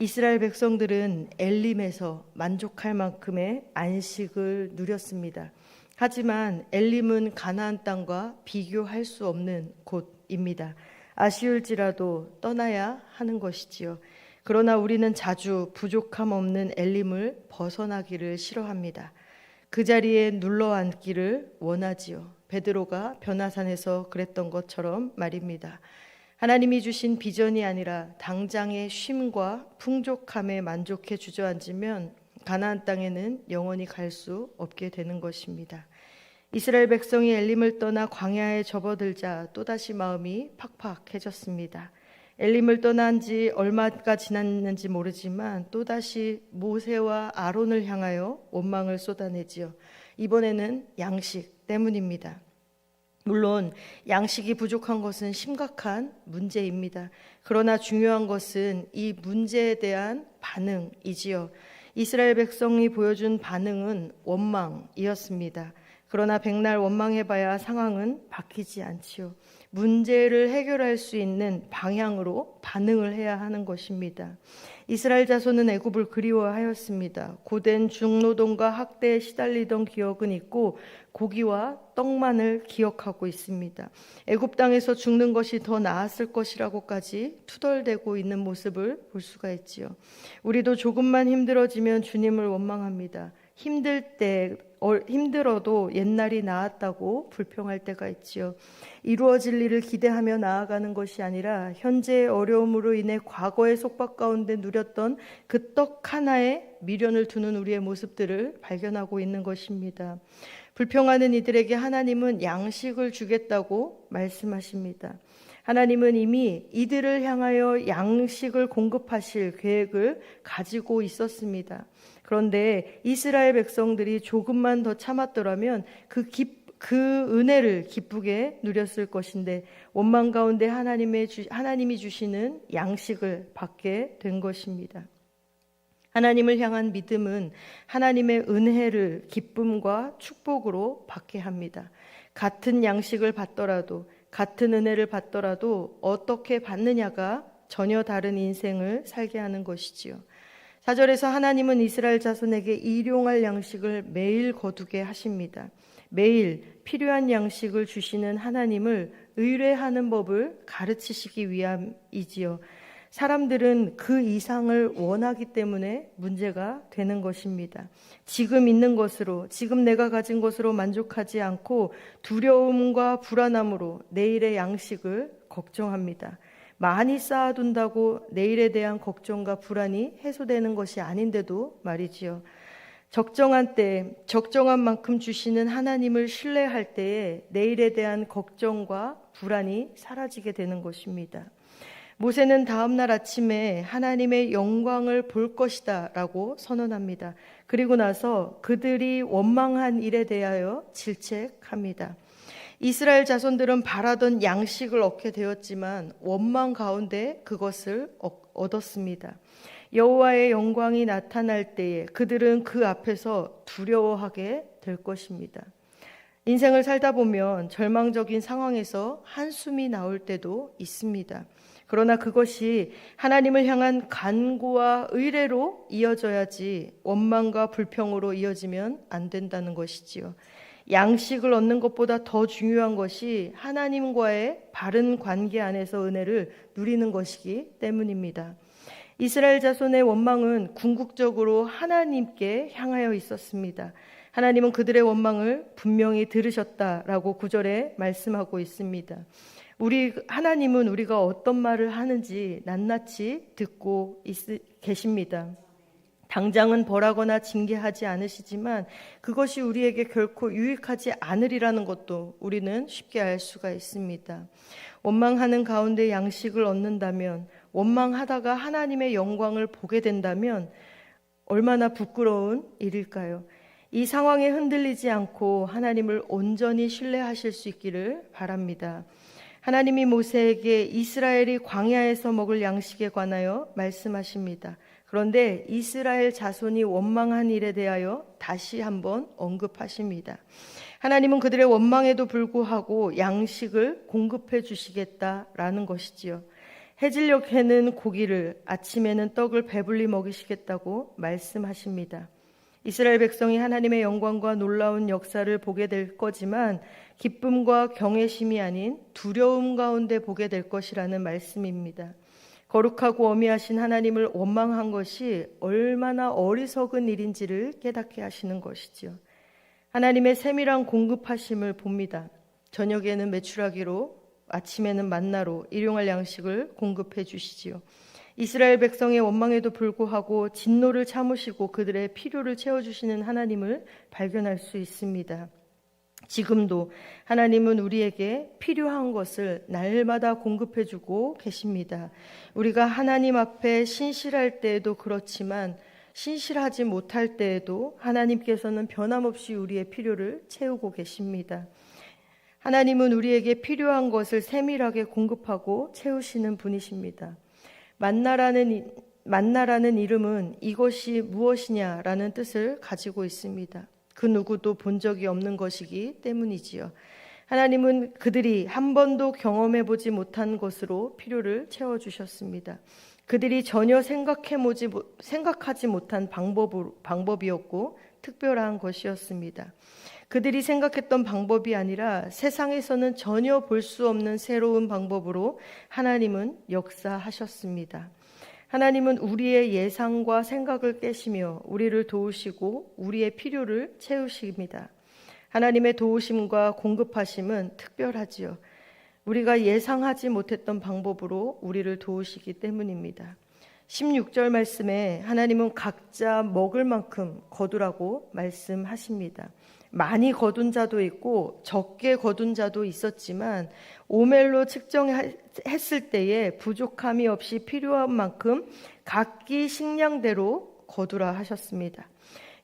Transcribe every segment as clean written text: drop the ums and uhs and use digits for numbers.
이스라엘 백성들은 엘림에서 만족할 만큼의 안식을 누렸습니다. 하지만 엘림은 가나안 땅과 비교할 수 없는 곳입니다. 아쉬울지라도 떠나야 하는 것이지요. 그러나 우리는 자주 부족함 없는 엘림을 벗어나기를 싫어합니다. 그 자리에 눌러 앉기를 원하지요. 베드로가 변화산에서 그랬던 것처럼 말입니다. 하나님이 주신 비전이 아니라 당장의 쉼과 풍족함에 만족해 주저앉으면 가나안 땅에는 영원히 갈 수 없게 되는 것입니다. 이스라엘 백성이 엘림을 떠나 광야에 접어들자 또다시 마음이 팍팍해졌습니다. 엘림을 떠난 지 얼마가 지났는지 모르지만 또다시 모세와 아론을 향하여 원망을 쏟아내지요. 이번에는 양식 때문입니다. 물론 양식이 부족한 것은 심각한 문제입니다. 그러나 중요한 것은 이 문제에 대한 반응이지요. 이스라엘 백성이 보여준 반응은 원망이었습니다. 그러나 백날 원망해봐야 상황은 바뀌지 않지요. 문제를 해결할 수 있는 방향으로 반응을 해야 하는 것입니다. 이스라엘 자손은 애굽을 그리워하였습니다. 고된 중노동과 학대에 시달리던 기억은 있고 고기와 떡만을 기억하고 있습니다. 애굽 땅에서 죽는 것이 더 나았을 것이라고까지 투덜대고 있는 모습을 볼 수가 있지요. 우리도 조금만 힘들어지면 주님을 원망합니다. 힘들어도 옛날이 나았다고 불평할 때가 있지요. 이루어질 일을 기대하며 나아가는 것이 아니라 현재의 어려움으로 인해 과거의 속박 가운데 누렸던 그 떡 하나에 미련을 두는 우리의 모습들을 발견하고 있는 것입니다. 불평하는 이들에게 하나님은 양식을 주겠다고 말씀하십니다. 하나님은 이미 이들을 향하여 양식을 공급하실 계획을 가지고 있었습니다. 그런데 이스라엘 백성들이 조금만 더 참았더라면 그 은혜를 기쁘게 누렸을 것인데 원망 가운데 하나님이 주시는 양식을 받게 된 것입니다. 하나님을 향한 믿음은 하나님의 은혜를 기쁨과 축복으로 받게 합니다. 같은 양식을 받더라도 같은 은혜를 받더라도 어떻게 받느냐가 전혀 다른 인생을 살게 하는 것이지요. 4절에서 하나님은 이스라엘 자손에게 일용할 양식을 매일 거두게 하십니다. 매일 필요한 양식을 주시는 하나님을 의뢰하는 법을 가르치시기 위함이지요. 사람들은 그 이상을 원하기 때문에 문제가 되는 것입니다. 지금 있는 것으로, 지금 내가 가진 것으로 만족하지 않고 두려움과 불안함으로 내일의 양식을 걱정합니다. 많이 쌓아둔다고 내일에 대한 걱정과 불안이 해소되는 것이 아닌데도 말이지요. 적정한 때, 적정한 만큼 주시는 하나님을 신뢰할 때에 내일에 대한 걱정과 불안이 사라지게 되는 것입니다. 모세는 다음 날 아침에 하나님의 영광을 볼 것이다 라고 선언합니다. 그리고 나서 그들이 원망한 일에 대하여 질책합니다. 이스라엘 자손들은 바라던 양식을 얻게 되었지만 원망 가운데 그것을 얻었습니다. 여호와의 영광이 나타날 때에 그들은 그 앞에서 두려워하게 될 것입니다. 인생을 살다 보면 절망적인 상황에서 한숨이 나올 때도 있습니다. 그러나 그것이 하나님을 향한 간구와 의뢰로 이어져야지 원망과 불평으로 이어지면 안 된다는 것이지요. 양식을 얻는 것보다 더 중요한 것이 하나님과의 바른 관계 안에서 은혜를 누리는 것이기 때문입니다. 이스라엘 자손의 원망은 궁극적으로 하나님께 향하여 있었습니다. 하나님은 그들의 원망을 분명히 들으셨다라고 9절에 말씀하고 있습니다. 하나님은 우리가 어떤 말을 하는지 낱낱이 듣고 계십니다. 당장은 벌하거나 징계하지 않으시지만 그것이 우리에게 결코 유익하지 않으리라는 것도 우리는 쉽게 알 수가 있습니다. 원망하는 가운데 양식을 얻는다면, 원망하다가 하나님의 영광을 보게 된다면 얼마나 부끄러운 일일까요? 이 상황에 흔들리지 않고 하나님을 온전히 신뢰하실 수 있기를 바랍니다. 하나님이 모세에게 이스라엘이 광야에서 먹을 양식에 관하여 말씀하십니다. 그런데 이스라엘 자손이 원망한 일에 대하여 다시 한번 언급하십니다. 하나님은 그들의 원망에도 불구하고 양식을 공급해 주시겠다라는 것이지요. 해질녘에는 고기를, 아침에는 떡을 배불리 먹이시겠다고 말씀하십니다. 이스라엘 백성이 하나님의 영광과 놀라운 역사를 보게 될 거지만 기쁨과 경외심이 아닌 두려움 가운데 보게 될 것이라는 말씀입니다. 거룩하고 어미하신 하나님을 원망한 것이 얼마나 어리석은 일인지를 깨닫게 하시는 것이지요. 하나님의 세밀한 공급하심을 봅니다. 저녁에는 메추라기로, 아침에는 만나로 일용할 양식을 공급해 주시지요. 이스라엘 백성의 원망에도 불구하고 진노를 참으시고 그들의 필요를 채워주시는 하나님을 발견할 수 있습니다. 지금도 하나님은 우리에게 필요한 것을 날마다 공급해주고 계십니다. 우리가 하나님 앞에 신실할 때에도 그렇지만 신실하지 못할 때에도 하나님께서는 변함없이 우리의 필요를 채우고 계십니다. 하나님은 우리에게 필요한 것을 세밀하게 공급하고 채우시는 분이십니다. 만나라는 이름은 이것이 무엇이냐라는 뜻을 가지고 있습니다. 그 누구도 본 적이 없는 것이기 때문이지요. 하나님은 그들이 한 번도 경험해 보지 못한 것으로 필요를 채워주셨습니다. 그들이 전혀 생각하지 못한 방법이었고 특별한 것이었습니다. 그들이 생각했던 방법이 아니라 세상에서는 전혀 볼 수 없는 새로운 방법으로 하나님은 역사하셨습니다. 하나님은 우리의 예상과 생각을 깨시며 우리를 도우시고 우리의 필요를 채우십니다. 하나님의 도우심과 공급하심은 특별하지요. 우리가 예상하지 못했던 방법으로 우리를 도우시기 때문입니다. 16절 말씀에 하나님은 각자 먹을 만큼 거두라고 말씀하십니다. 많이 거둔 자도 있고 적게 거둔 자도 있었지만 오멜로 측정했을 때에 부족함이 없이 필요한 만큼 각기 식량대로 거두라 하셨습니다.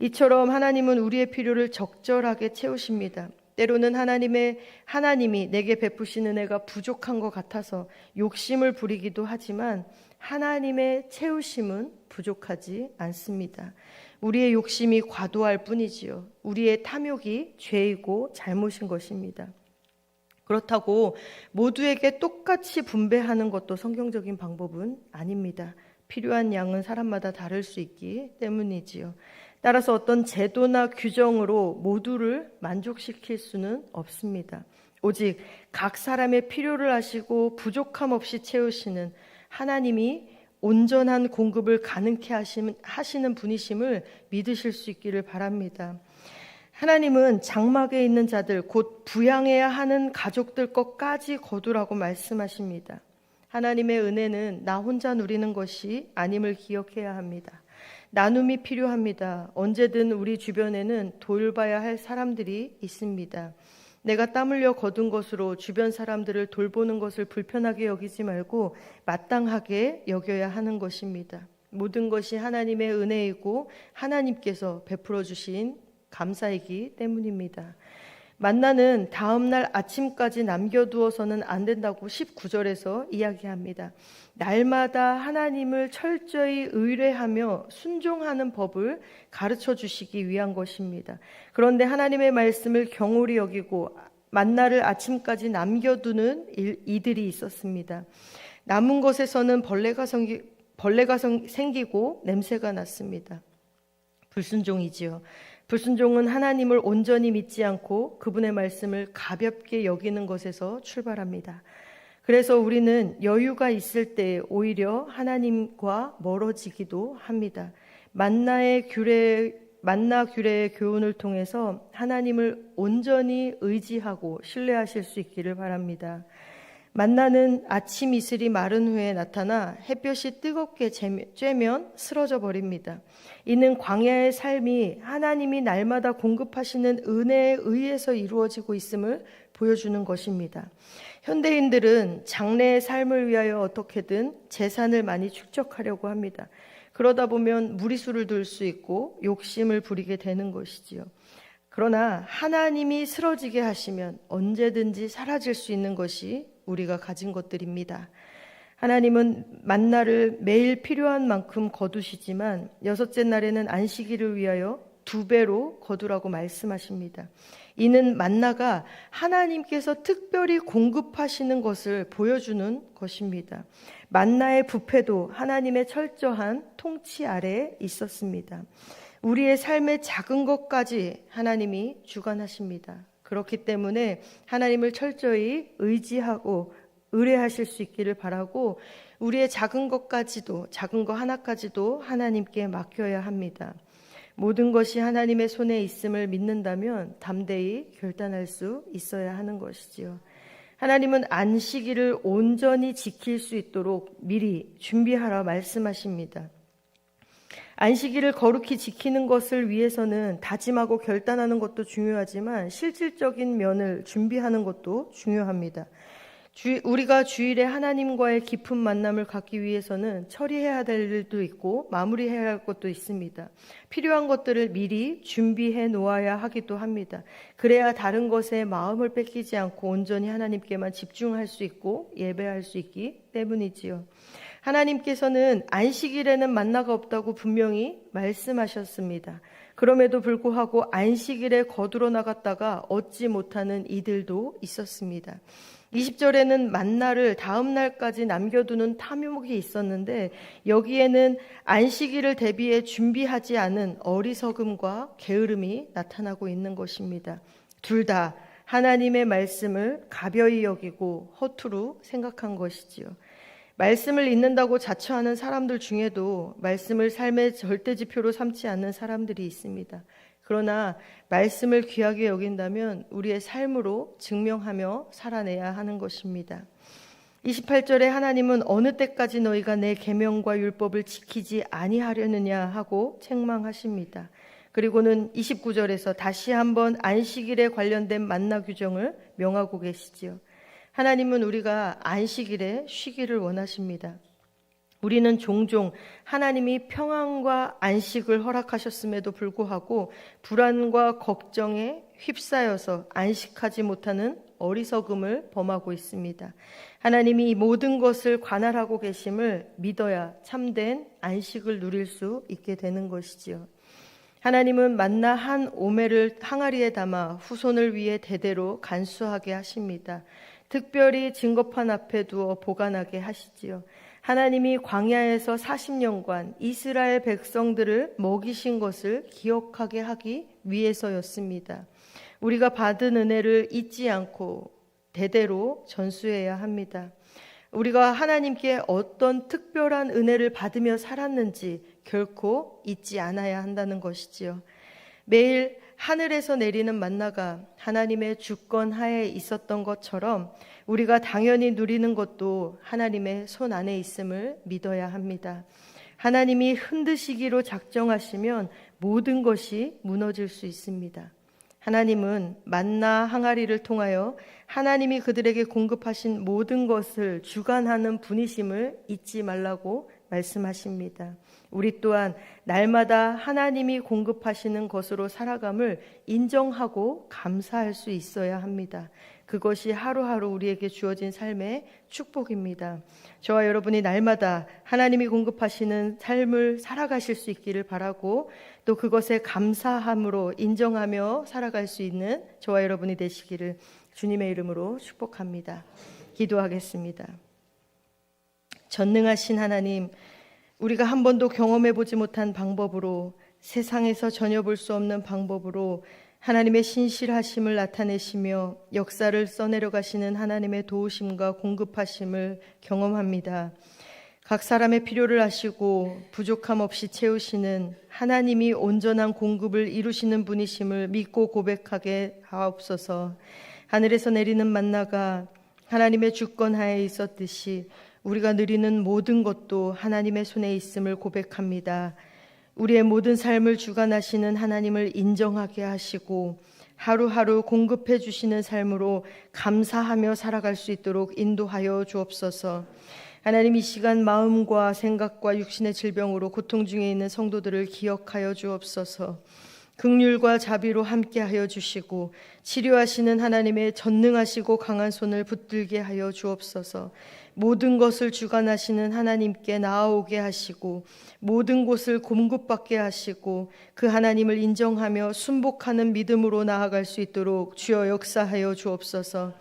이처럼 하나님은 우리의 필요를 적절하게 채우십니다. 때로는 하나님이 내게 베푸신 은혜가 부족한 것 같아서 욕심을 부리기도 하지만 하나님의 채우심은 부족하지 않습니다. 우리의 욕심이 과도할 뿐이지요. 우리의 탐욕이 죄이고 잘못인 것입니다. 그렇다고 모두에게 똑같이 분배하는 것도 성경적인 방법은 아닙니다. 필요한 양은 사람마다 다를 수 있기 때문이지요. 따라서 어떤 제도나 규정으로 모두를 만족시킬 수는 없습니다. 오직 각 사람의 필요를 아시고 부족함 없이 채우시는 하나님이 온전한 공급을 가능케 하시는 분이심을 믿으실 수 있기를 바랍니다. 하나님은 장막에 있는 자들, 곧 부양해야 하는 가족들 것까지 거두라고 말씀하십니다. 하나님의 은혜는 나 혼자 누리는 것이 아님을 기억해야 합니다. 나눔이 필요합니다. 언제든 우리 주변에는 돌봐야 할 사람들이 있습니다. 내가 땀 흘려 거둔 것으로 주변 사람들을 돌보는 것을 불편하게 여기지 말고 마땅하게 여겨야 하는 것입니다. 모든 것이 하나님의 은혜이고 하나님께서 베풀어 주신 감사이기 때문입니다. 만나는 다음날 아침까지 남겨두어서는 안 된다고 19절에서 이야기합니다. 날마다 하나님을 철저히 의뢰하며 순종하는 법을 가르쳐 주시기 위한 것입니다. 그런데 하나님의 말씀을 경홀히 여기고 만나를 아침까지 남겨두는 이들이 있었습니다. 남은 것에서는 벌레가 생기고 냄새가 났습니다. 불순종이지요. 불순종은 하나님을 온전히 믿지 않고 그분의 말씀을 가볍게 여기는 것에서 출발합니다. 그래서 우리는 여유가 있을 때 오히려 하나님과 멀어지기도 합니다. 만나 규례의 교훈을 통해서 하나님을 온전히 의지하고 신뢰하실 수 있기를 바랍니다. 만나는 아침 이슬이 마른 후에 나타나 햇볕이 뜨겁게 쬐면 쓰러져 버립니다. 이는 광야의 삶이 하나님이 날마다 공급하시는 은혜에 의해서 이루어지고 있음을 보여주는 것입니다. 현대인들은 장래의 삶을 위하여 어떻게든 재산을 많이 축적하려고 합니다. 그러다 보면 무리수를 둘 수 있고 욕심을 부리게 되는 것이지요. 그러나 하나님이 쓰러지게 하시면 언제든지 사라질 수 있는 것이 우리가 가진 것들입니다. 하나님은 만나를 매일 필요한 만큼 거두시지만 여섯째 날에는 안식일을 위하여 2배로 거두라고 말씀하십니다. 이는 만나가 하나님께서 특별히 공급하시는 것을 보여주는 것입니다. 만나의 부패도 하나님의 철저한 통치 아래에 있었습니다. 우리의 삶의 작은 것까지 하나님이 주관하십니다. 그렇기 때문에 하나님을 철저히 의지하고 의뢰하실 수 있기를 바라고, 우리의 작은 것까지도, 작은 것 하나까지도 하나님께 맡겨야 합니다. 모든 것이 하나님의 손에 있음을 믿는다면 담대히 결단할 수 있어야 하는 것이지요. 하나님은 안식일을 온전히 지킬 수 있도록 미리 준비하라 말씀하십니다. 안식일을 거룩히 지키는 것을 위해서는 다짐하고 결단하는 것도 중요하지만 실질적인 면을 준비하는 것도 중요합니다. 우리가 주일에 하나님과의 깊은 만남을 갖기 위해서는 처리해야 될 일도 있고 마무리해야 할 것도 있습니다. 필요한 것들을 미리 준비해 놓아야 하기도 합니다. 그래야 다른 것에 마음을 뺏기지 않고 온전히 하나님께만 집중할 수 있고 예배할 수 있기 때문이지요. 하나님께서는 안식일에는 만나가 없다고 분명히 말씀하셨습니다. 그럼에도 불구하고 안식일에 거두러 나갔다가 얻지 못하는 이들도 있었습니다. 20절에는 만나를 다음 날까지 남겨두는 탐욕이 있었는데, 여기에는 안식일을 대비해 준비하지 않은 어리석음과 게으름이 나타나고 있는 것입니다. 둘 다 하나님의 말씀을 가벼이 여기고 허투루 생각한 것이지요. 말씀을 읽는다고 자처하는 사람들 중에도 말씀을 삶의 절대지표로 삼지 않는 사람들이 있습니다. 그러나 말씀을 귀하게 여긴다면 우리의 삶으로 증명하며 살아내야 하는 것입니다. 28절에 하나님은 어느 때까지 너희가 내 계명과 율법을 지키지 아니하려느냐 하고 책망하십니다. 그리고는 29절에서 다시 한번 안식일에 관련된 만나 규정을 명하고 계시지요. 하나님은 우리가 안식일에 쉬기를 원하십니다. 우리는 종종 하나님이 평안과 안식을 허락하셨음에도 불구하고 불안과 걱정에 휩싸여서 안식하지 못하는 어리석음을 범하고 있습니다. 하나님이 이 모든 것을 관할하고 계심을 믿어야 참된 안식을 누릴 수 있게 되는 것이지요. 하나님은 만나 한 오멜을 항아리에 담아 후손을 위해 대대로 간수하게 하십니다. 특별히 증거판 앞에 두어 보관하게 하시지요. 하나님이 광야에서 40년간 이스라엘 백성들을 먹이신 것을 기억하게 하기 위해서였습니다. 우리가 받은 은혜를 잊지 않고 대대로 전수해야 합니다. 우리가 하나님께 어떤 특별한 은혜를 받으며 살았는지 결코 잊지 않아야 한다는 것이지요. 매일 하늘에서 내리는 만나가 하나님의 주권 하에 있었던 것처럼 우리가 당연히 누리는 것도 하나님의 손 안에 있음을 믿어야 합니다. 하나님이 흔드시기로 작정하시면 모든 것이 무너질 수 있습니다. 하나님은 만나 항아리를 통하여 하나님이 그들에게 공급하신 모든 것을 주관하는 분이심을 잊지 말라고 말씀하십니다. 우리 또한 날마다 하나님이 공급하시는 것으로 살아감을 인정하고 감사할 수 있어야 합니다. 그것이 하루하루 우리에게 주어진 삶의 축복입니다. 저와 여러분이 날마다 하나님이 공급하시는 삶을 살아가실 수 있기를 바라고, 또 그것에 감사함으로 인정하며 살아갈 수 있는 저와 여러분이 되시기를 주님의 이름으로 축복합니다. 기도하겠습니다. 전능하신 하나님, 우리가 한 번도 경험해 보지 못한 방법으로, 세상에서 전혀 볼 수 없는 방법으로 하나님의 신실하심을 나타내시며 역사를 써내려 가시는 하나님의 도우심과 공급하심을 경험합니다. 각 사람의 필요를 아시고 부족함 없이 채우시는 하나님이 온전한 공급을 이루시는 분이심을 믿고 고백하게 하옵소서. 하늘에서 내리는 만나가 하나님의 주권 하에 있었듯이 우리가 누리는 모든 것도 하나님의 손에 있음을 고백합니다. 우리의 모든 삶을 주관하시는 하나님을 인정하게 하시고 하루하루 공급해 주시는 삶으로 감사하며 살아갈 수 있도록 인도하여 주옵소서. 하나님, 이 시간 마음과 생각과 육신의 질병으로 고통 중에 있는 성도들을 기억하여 주옵소서. 긍휼과 자비로 함께하여 주시고 치료하시는 하나님의 전능하시고 강한 손을 붙들게 하여 주옵소서. 모든 것을 주관하시는 하나님께 나아오게 하시고 모든 곳을 공급받게 하시고 그 하나님을 인정하며 순복하는 믿음으로 나아갈 수 있도록 주여 역사하여 주옵소서.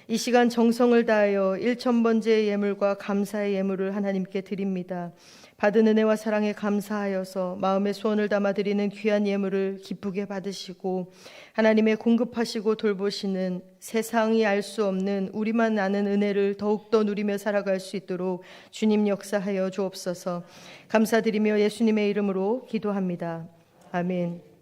이 시간 정성을 다하여 1,000번째의 예물과 감사의 예물을 하나님께 드립니다. 받은 은혜와 사랑에 감사하여서 마음의 소원을 담아 드리는 귀한 예물을 기쁘게 받으시고 하나님의 공급하시고 돌보시는 세상이 알 수 없는 우리만 아는 은혜를 더욱더 누리며 살아갈 수 있도록 주님 역사하여 주옵소서. 감사드리며 예수님의 이름으로 기도합니다. 아멘.